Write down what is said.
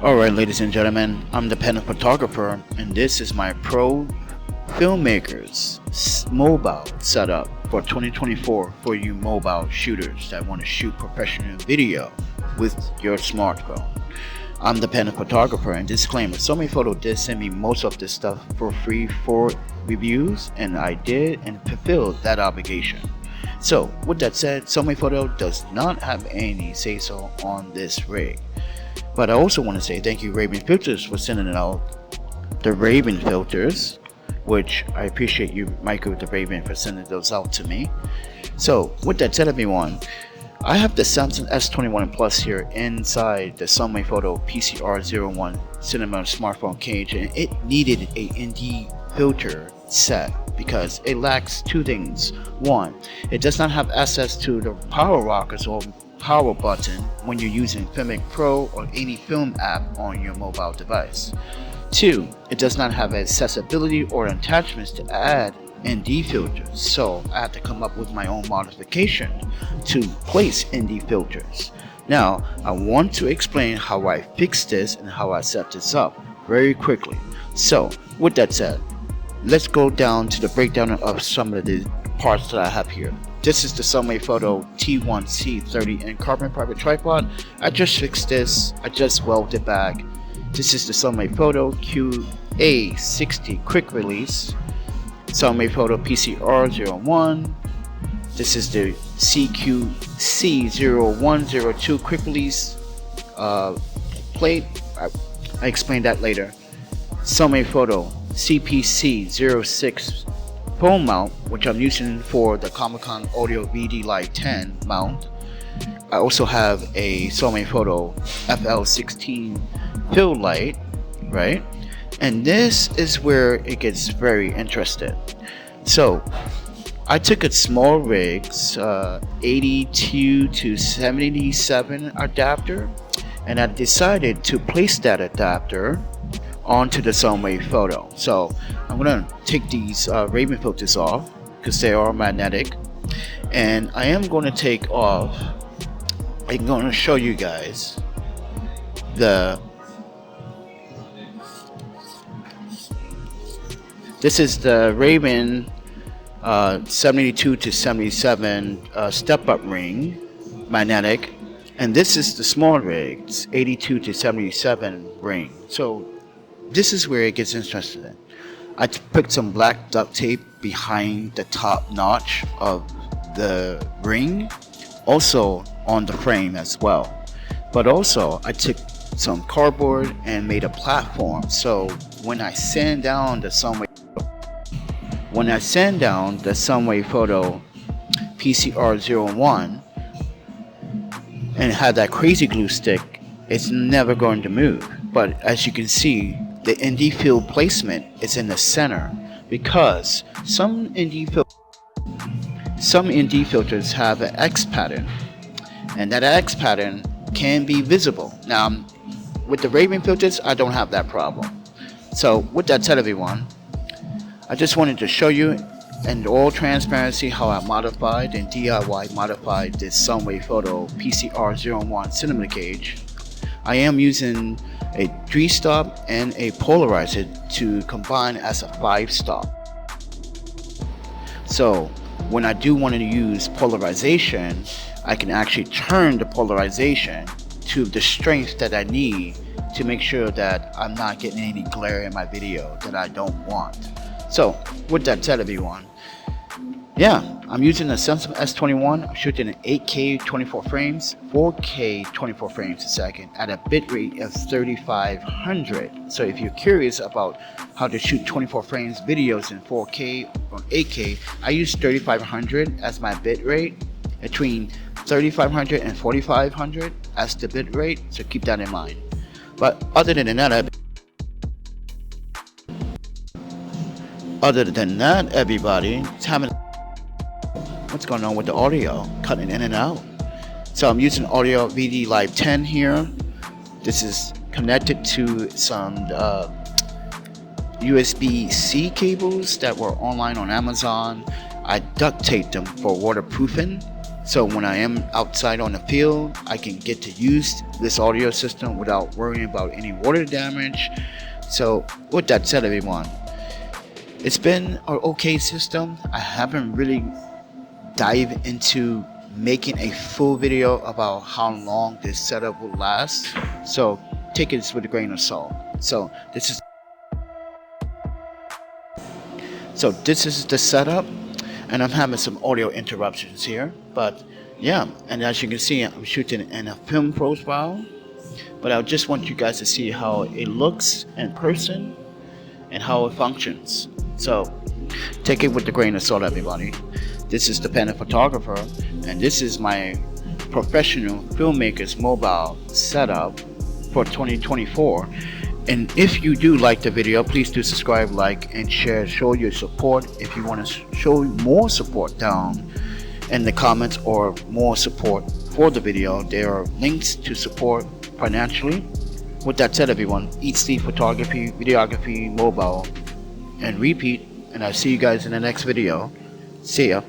Alright, ladies and gentlemen, I'm the ThePandaPhotographer, and this is my Pro Filmmakers mobile setup for 2024 for you mobile shooters that want to shoot professional video with your smartphone. I'm the ThePandaPhotographer, and disclaimer, SoManyPhoto did send me most of this stuff for free for reviews, and I did and fulfilled that obligation. So with that said, SoManyPhoto does not have any say-so on this rig. But I also want to say thank you Mavenfilters for sending out the Mavenfilters, which I appreciate you, Michael the Raven, for sending those out to me. So with that said, everyone, I have the Samsung S21 Plus here inside the SoManyPhoto PCR01 cinema smartphone cage, and it needed a ND filter set because it lacks two things. One, it does not have access to the power rockers or power button when you're using Filmmaking Pro or any film app on your mobile device. Two, it does not have accessibility or attachments to add ND filters, so I had to come up with my own modification to place ND filters. Now, I want to explain how I fixed this and how I set this up very quickly. So, with that said, let's go down to the breakdown of some of the parts that I have here. This is the SoManyPhoto T1C30 in carbon fiber tripod. I just fixed this, I just welded it back. This is the SoManyPhoto QA60 quick release, SoManyPhoto PCR01. This is the CQC0102 quick release plate. I explained that later. SoManyPhoto CPC06 phone mount, which I'm using for the Comic-Con Audio VD Lite 10 mount. I also have a SoManyPhoto FL16 fill light, right? And this is where it gets very interesting. So I took a small rigs 82 to 77 adapter, and I decided to place that adapter onto the SoManyPhoto. So I'm gonna take these Mavenfilters off because they are magnetic, and I am going to take off. I'm going to show you guys this is the Raven 72 to 77 step-up ring magnetic, and this is the small rigs 82 to 77 ring. So this is where it gets interesting. I put some black duct tape behind the top notch of the ring, also on the frame as well. But also I took some cardboard and made a platform, so when I sand down the SoManyPhoto PCR01 and had that crazy glue stick, it's never going to move. But as you can see, the ND field placement is in the center because some ND filters have an X pattern, and that X pattern can be visible. Now, with the Mavenfilters, I don't have that problem. So with that said, everyone, I just wanted to show you in all transparency how I modified and DIY modified this SoManyPhoto PCR01 cinema cage. I am using a 3-stop and a polarizer to combine as a 5-stop. So when I do want to use polarization, I can actually turn the polarization to the strength that I need to make sure that I'm not getting any glare in my video that I don't want. So with that said, everyone, yeah, I'm using a Samsung S21. I'm shooting at 8K 24 frames, 4K 24 frames a second at a bitrate of 3500. So if you're curious about how to shoot 24 frames videos in 4K or 8K, I use 3500 as my bitrate, between 3500 and 4500 as the bitrate. So keep that in mind. But other than that, everybody, what's going on with the audio? Cutting in and out. So I'm using Audio VD Lite 10 here. This is connected to some USB-C cables that were online on Amazon. I duct taped them for waterproofing. So when I am outside on the field, I can get to use this audio system without worrying about any water damage. So with that said, everyone, it's been an okay system. I haven't really dived into making a full video about how long this setup will last, so take it with a grain of salt. So this is the setup, and I'm having some audio interruptions here, but yeah, and as you can see, I'm shooting in a film profile, but I just want you guys to see how it looks in person and how it functions. So take it with a grain of salt, everybody. This is the Panda Photographer, and this is my professional filmmaker's mobile setup for 2024. And if you do like the video, please do subscribe, like, and share. Show your support. If you want to show more support down in the comments or more support for the video, there are links to support financially. With that said, everyone, eat, sleep, photography, videography, mobile, and repeat. And I'll see you guys in the next video. See ya.